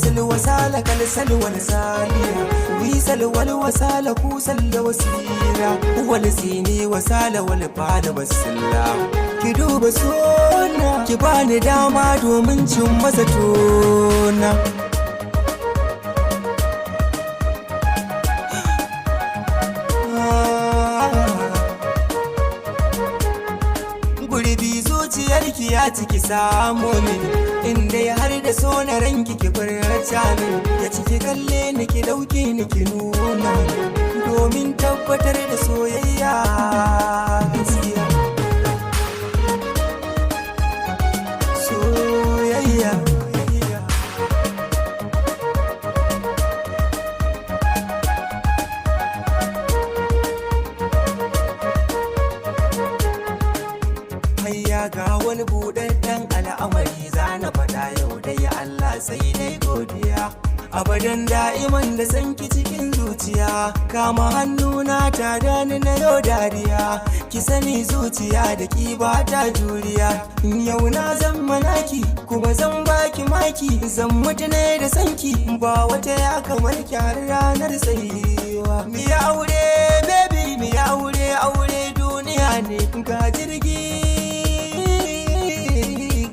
sil wasala kal sal wal saliya wi sal wal wasala ku sal da wasira wal sini wasala wal fala basilla ki duba sona ki bani dama domin cin masa tona gurbi zuciyarki ya ciki samu min inda ya har da so na ranki ki furta min ya ciki kalle ni ki dauke ni ki nuna domin tabbatar da soyayya gaskiya soyayya hayya ga wani buɗaɗɗen al'amari za na faɗa yau dai Allah sai dai godiya abadan da'iman da sanki cikin zuciya kama hannuna ta dani na yau dariya ki sani zuciya da ki ba ta juriya yau na zan manaki kuma zan baki maki zan mutu ne da sanki ba wata ya kamar ki har ranar tsayuwa mi aure baby mi aure aure duniya ne ga jirgi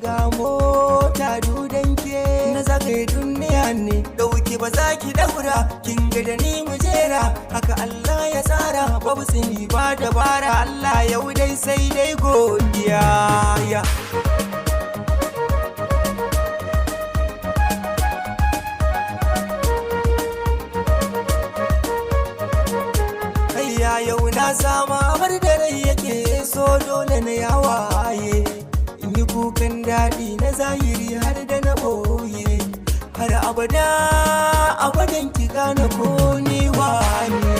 ga mota dudanke na zagaye duniya ne dauki ba za ki daura kin ga da ni mu jera haka Allah ya tsara babu tsini ba dabara Allah yau dai sai dai godiya ya hayya yau na sama har da rai yake so dole na yawaye yi kukan daɗi na zahiri har da na ɓoye har abada abadan ki gane ko ni wane